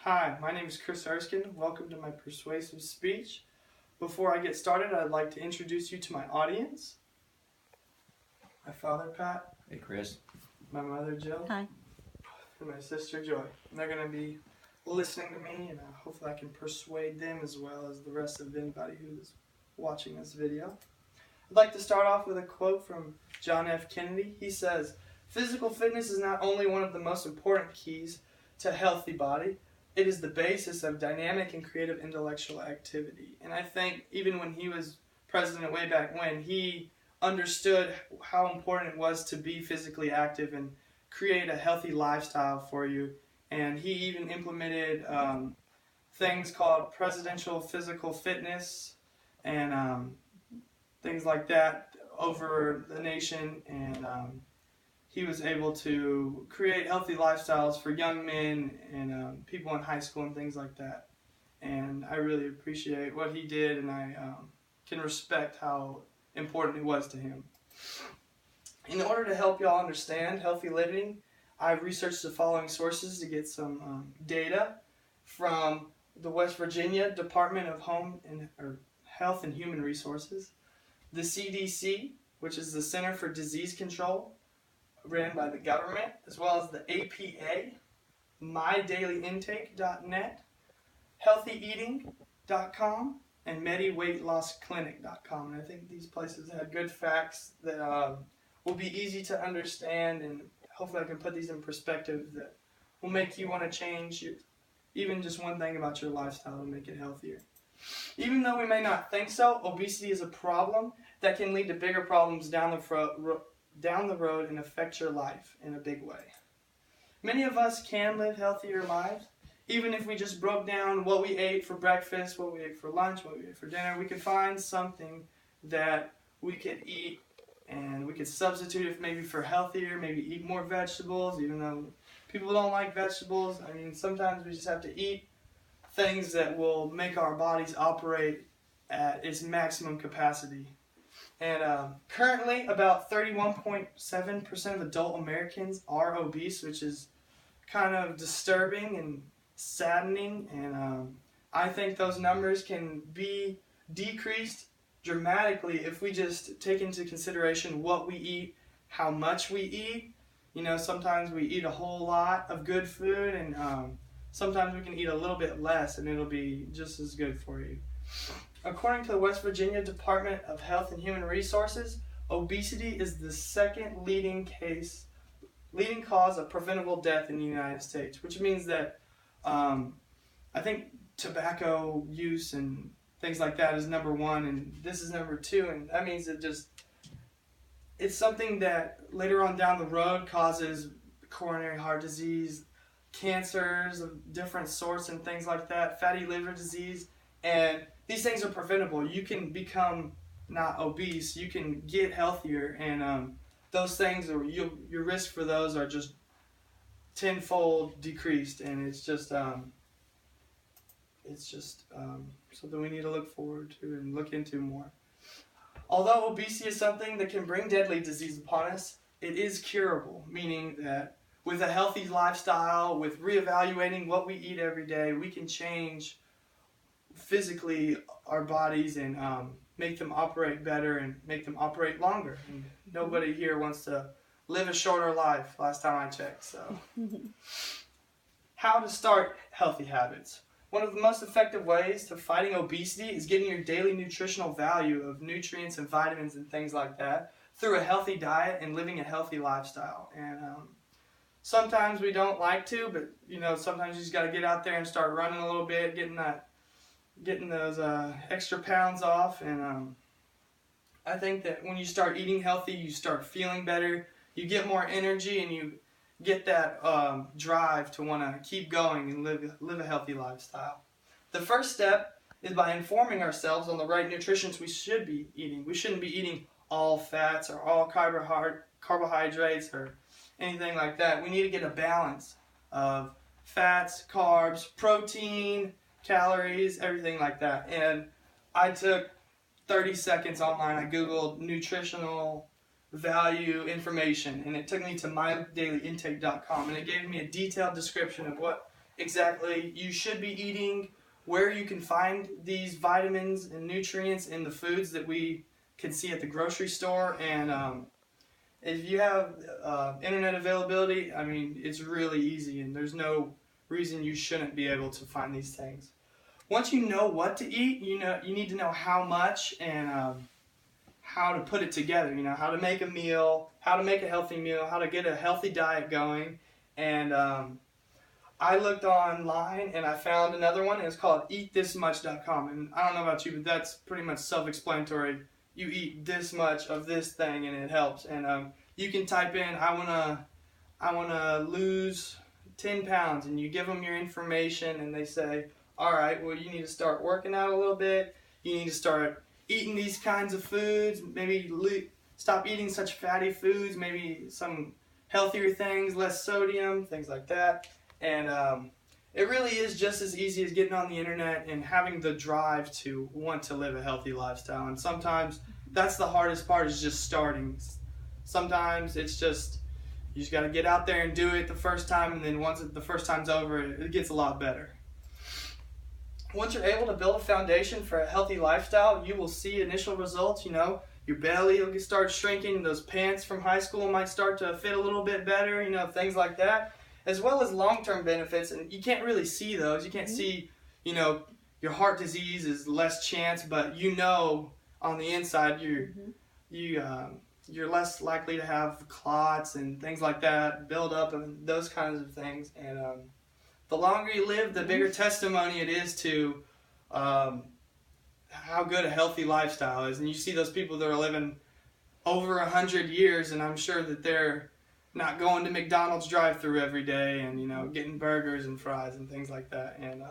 Hi, my name is Chris Erskine. Welcome to my persuasive speech. Before I get started, I'd like to introduce you to my audience. My father, Pat. Hey, Chris. My mother, Jill. Hi. And my sister, Joy. And they're going to be listening to me, and hopefully I can persuade them as well as the rest of anybody who is watching this video. I'd like to start off with a quote from John F. Kennedy. He says, "Physical fitness is not only one of the most important keys to a healthy body, it is the basis of dynamic and creative intellectual activity." And I think even when he was president way back when, he understood how important it was to be physically active and create a healthy lifestyle for you. And he even implemented things called presidential physical fitness and things like that over the nation. And he was able to create healthy lifestyles for young men and people in high school and things like that. And I really appreciate what he did, and I can respect how important it was to him. In order to help y'all understand healthy living, I've researched the following sources to get some data from the West Virginia Department of Health and Human Resources, the CDC, which is the Center for Disease Control, ran by the government, as well as the APA, MyDailyIntake.net, HealthyEating.com, and MediWeightLossClinic.com. And I think these places had good facts that will be easy to understand, and hopefully I can put these in perspective that will make you want to change even just one thing about your lifestyle to make it healthier. Even though we may not think so, obesity is a problem that can lead to bigger problems down the road and affect your life in a big way. Many of us can live healthier lives, even if we just broke down what we ate for breakfast, what we ate for lunch, what we ate for dinner. We could find something that we could eat, and we could substitute it maybe for healthier, maybe eat more vegetables, even though people don't like vegetables. I mean, sometimes we just have to eat things that will make our bodies operate at its maximum capacity. And currently, about 31.7% of adult Americans are obese, which is kind of disturbing and saddening. And I think those numbers can be decreased dramatically if we just take into consideration what we eat, how much we eat. You know, sometimes we eat a whole lot of good food, and sometimes we can eat a little bit less, and it'll be just as good for you. According to the West Virginia Department of Health and Human Resources, obesity is the second leading cause of preventable death in the United States, which means that I think tobacco use and things like that is number one, and this is number two, and that means it's something that later on down the road causes coronary heart disease, cancers of different sorts and things like that, fatty liver disease, and these things are preventable. You can become not obese, you can get healthier, and those things, your risk for those are just tenfold decreased, and it's just something we need to look forward to and look into more. Although obesity is something that can bring deadly disease upon us, it is curable, meaning that with a healthy lifestyle, with reevaluating what we eat every day, we can change physically our bodies and make them operate better and make them operate longer. And nobody here wants to live a shorter life, last time I checked. So, how to start healthy habits. One of the most effective ways to fighting obesity is getting your daily nutritional value of nutrients and vitamins and things like that through a healthy diet and living a healthy lifestyle. And sometimes we don't like to, but sometimes you just got to get out there and start running a little bit, getting those extra pounds off. And I think that when you start eating healthy, you start feeling better, you get more energy, and you get that drive to want to keep going and live a healthy lifestyle. The first step is by informing ourselves on the right nutrition we should be eating. We shouldn't be eating all fats or all carbohydrates or anything like that. We need to get a balance of fats, carbs, protein, calories, everything like that. And I took 30 seconds online. I Googled nutritional value information, and it took me to MyDailyIntake.com, and it gave me a detailed description of what exactly you should be eating, where you can find these vitamins and nutrients in the foods that we can see at the grocery store. And if you have internet availability, I mean, it's really easy, and there's no reason you shouldn't be able to find these things. Once you know what to eat, you need to know how much and how to put it together. How to make a meal, how to make a healthy meal, how to get a healthy diet going. And I looked online and I found another one. It's called eatthismuch.com. And I don't know about you, but that's pretty much self-explanatory. You eat this much of this thing and it helps. And you can type in, I wanna lose 10 pounds, and you give them your information and they say, all right, well, you need to start working out a little bit. You need to start eating these kinds of foods. Maybe stop eating such fatty foods. Maybe some healthier things, less sodium, things like that. And it really is just as easy as getting on the internet and having the drive to want to live a healthy lifestyle. And sometimes that's the hardest part, is just starting. Sometimes it's just, you just got to get out there and do it the first time, and then once the first time's over, it gets a lot better. Once you're able to build a foundation for a healthy lifestyle, you will see initial results. Your belly will start shrinking. Those pants from high school might start to fit a little bit better, things like that. As well as long-term benefits, and you can't really see those. You can't see, your heart disease is less chance, but on the inside you're less likely to have clots and things like that, build up and those kinds of things. And the longer you live, the bigger testimony it is to how good a healthy lifestyle is. And you see those people that are living over 100 years, and I'm sure that they're not going to McDonald's drive-thru every day and getting burgers and fries and things like that. And